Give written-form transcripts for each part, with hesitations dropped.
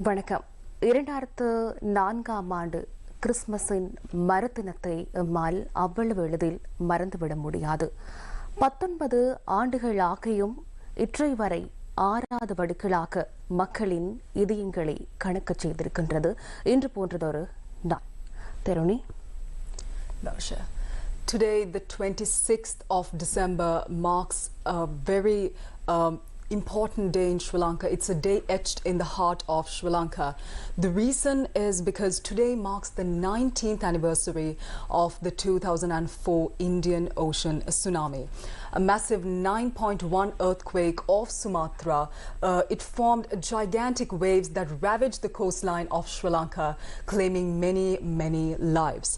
வணக்கம். 2004ஆம் ஆண்டு கிறிஸ்துமஸின் மறுதினத்தை எம்மால் அவ்வளவு எளிதில் மறந்துவிட முடியாது. 19 ஆண்டுகள் ஆகியும் இற்றை வரை ஆறாத வடுக்களாக மக்களின் இதயங்களை கணக்கச் செய்திருக்கின்றது இன்று போன்றதொரு நாள். தெருணி. Today, the 26th of December, marks a very important day in Sri Lanka. It's a day etched in the heart of Sri Lanka. The reason is because today marks the 19th anniversary of the 2004 Indian Ocean tsunami. A massive 9.1 earthquake off Sumatra. It formed gigantic waves that ravaged the coastline of Sri Lanka, claiming many lives.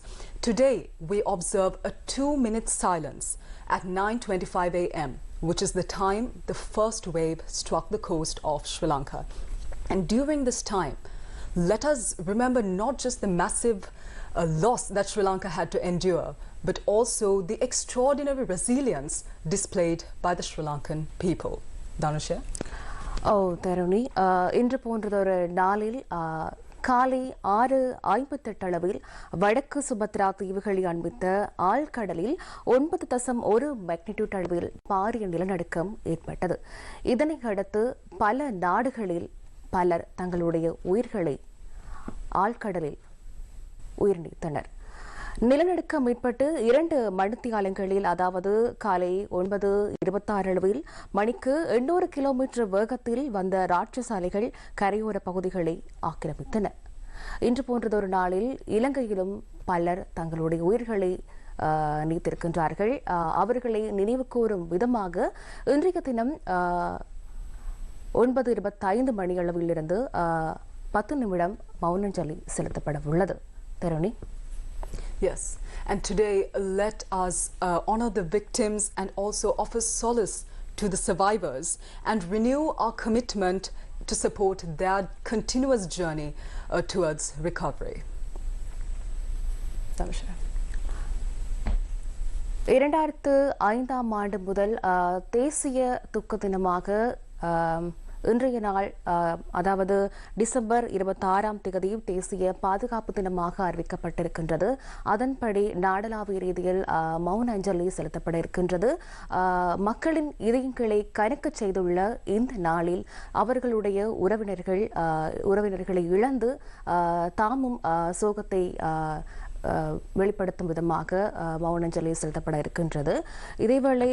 Today, we observe a 2-minute silence at 9:25 a.m., which is the time the first wave struck the coast of Sri Lanka. And during this time, let us remember not just the massive loss that Sri Lanka had to endure, but also the extraordinary resilience displayed by the Sri Lankan people. Dhanusha? தருணி, இன்று போன்றதொரு நாளில் காலை 6:58 அளவில் வடக்கு Sumatra தீவுகளை அண்மித்த ஆழ்கடலில் 9.1 magnitude அளவில் பாரிய நிலநடுக்கம் ஏற்பட்டது. இதனை அடுத்து பல நாடுகளில் பலர் தங்களுடைய உயிர்களை ஆழ்கடலில் உயிர் நீத்தனர். நிலநடுக்கம் ஏற்பட்டு 2 மணித்தியாலங்களில், அதாவது காலை 9:26 அளவில் மணிக்கு 800 கிலோமீட்டர் வேகத்தில் வந்த ராட்சச அலைகள் கரையோர பகுதிகளை ஆக்கிரமித்தன. இன்று போன்றதொரு நாளில் இலங்கையிலும் பலர் தங்களுடைய உயிர்களை நீத்திருக்கின்றார்கள். அவர்களை நினைவு கூறும் விதமாக இன்றைய தினம் 9:25 மணியளவில் இருந்து 10 நிமிடம் மௌனஞ்சலி செலுத்தப்பட உள்ளது. தருணி. Yes, and today let us honor the victims and also offer solace to the survivors and renew our commitment to support their continuous journey towards recovery. 2005ஆம் ஆண்டு முதல் தேசிய துக்க தினமாக இன்றைய நாள், அதாவது டிசம்பர் 26ஆம் தேதி தேசிய பாதுகாப்பு தினமாக அறிவிக்கப்பட்டிருக்கின்றது. அதன்படி நாடளாவிய ரீதியில் மௌன அஞ்சலி செலுத்தப்பட இருக்கின்றது. மக்களின் இதயங்களை கணக்கச் செய்துள்ள இந்த நாளில் அவர்களுடைய உறவினர்களை இழந்து தாமும் சோகத்தை வெளிப்படுத்தும் விதமாக மௌனஞ்சலி செலுத்தப்பட இருக்கின்றது. இதேவேளை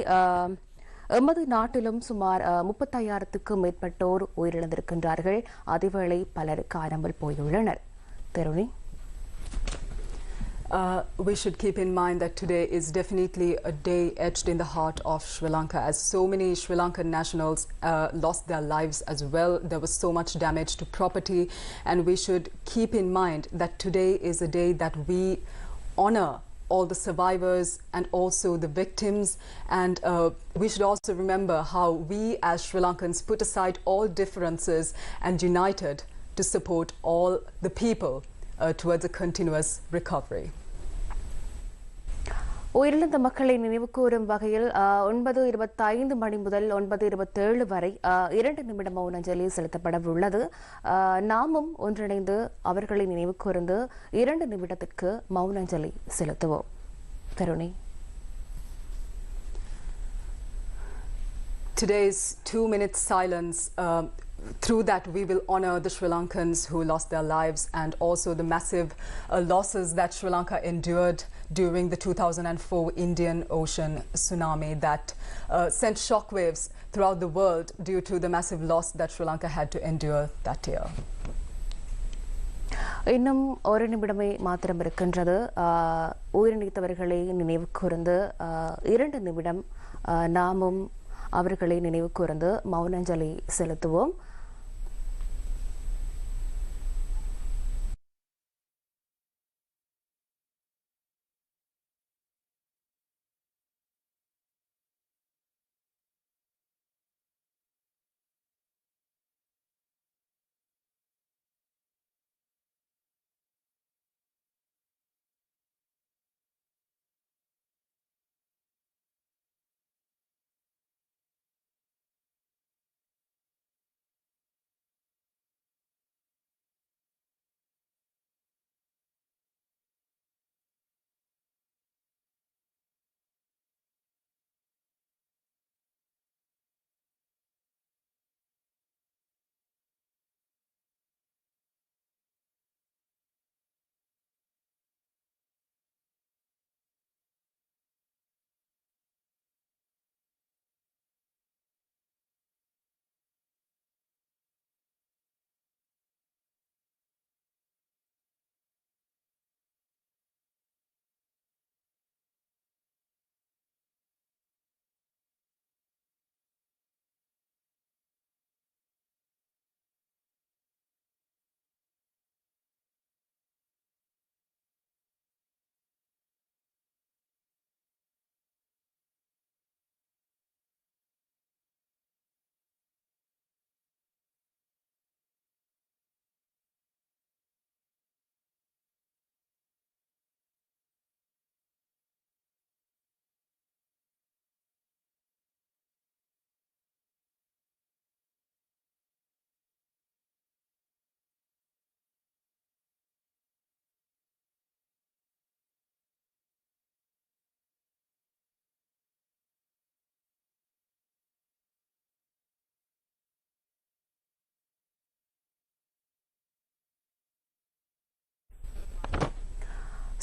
எமது நாட்டிலும் சுமார் 35,000க்கும் மேற்பட்டோர் உயிரிழந்திருக்கின்றார்கள். அதேவேளை பலர் காணாமல் போயுள்ளனர். தெருணி. We should keep in mind that today is definitely a day etched in the heart of Sri Lanka, as so many Sri Lankan nationals lost their lives as well. There was so much damage to property, and we should keep in mind that today is a day that we honor all the survivors and also the victims, and we should also remember how we as Sri Lankans put aside all differences and united to support all the people towards a continuous recovery. உயிரிழந்த மக்களை நினைவுகூரும் வகையில் 9:25 மணி முதல் 9:27 வரை 2 நிமிட மௌனஞ்சலி செலுத்தப்பட உள்ளது. நாமும் ஒன்றிணைந்து அவர்களை நினைவு கூர்ந்து 2 நிமிடத்திற்கு மௌனஞ்சலி செலுத்துவோம். கருணை. Today's 2-minute silence, through that we will honor the Sri Lankans who lost their lives and also the massive losses that Sri Lanka endured during the 2004 Indian Ocean tsunami that sent shockwaves throughout the world due to the massive loss that Sri Lanka had to endure that year. இன்னும் ஒரு நிமிடமே மாத்திரம் இருக்கின்றது. உயிர் நீத்தவர்களை நினைவு கூர்ந்து 2 நிமிடம் நாமும் அவர்களை நினைவு கூர்ந்து மௌனஞ்சலி செலுத்துவோம்.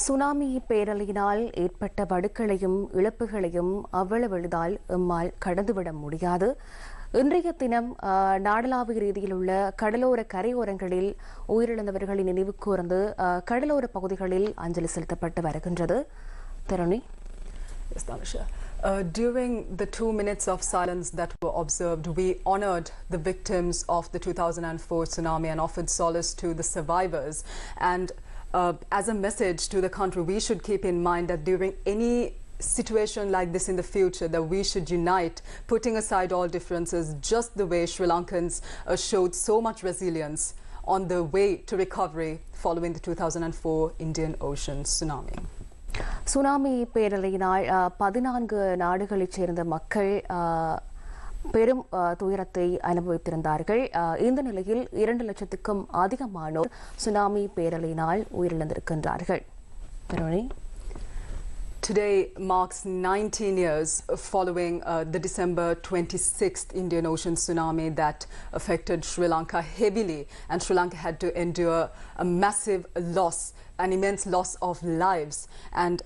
சுனாமி பேரலையினால் ஏற்பட்ட வடுக்களையும் இழப்புகளையும் அவ்வளவு எளிதால் எம்மால் கடந்துவிட முடியாது. இன்றைய தினம் நாடளாவிய ரீதியில் உள்ள கடலோர கரையோரங்களில் உயிரிழந்தவர்களின் நினைவு கூர்ந்து கடலோர பகுதிகளில் அஞ்சலி செலுத்தப்பட்டு வருகின்றது. தருணி. Yes, Tanisha. During the 2 minutes of silence that were observed, we honoured the victims of the 2004 tsunami and offered solace to the survivors. And as a message to the country, we should keep in mind that during any situation like this in the future, that we should unite, putting aside all differences, just the way Sri Lankans showed so much resilience on the way to recovery following the 2004 Indian Ocean tsunami. Tsunami பேரலையினால் 14 நாடுகளைச் சேர்ந்த மக்கள் பெரும் துயரத்தை அனுபவித்திருந்தார்கள். இந்த நிலையில் 2 லட்சத்துக்கும் அதிகமானோர் tsunami பேரலையினால் உயிரிழந்திருக்கின்றார்கள். Today marks 19 years following the December 26th Indian Ocean tsunami that affected Sri Lanka heavily, and Sri Lanka had to endure a massive loss, an immense loss of lives, and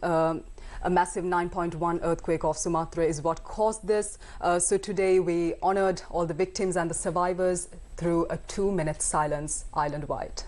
a massive 9.1 earthquake off Sumatra is what caused this. So today we honoured all the victims and the survivors through a 2-minute silence island-wide.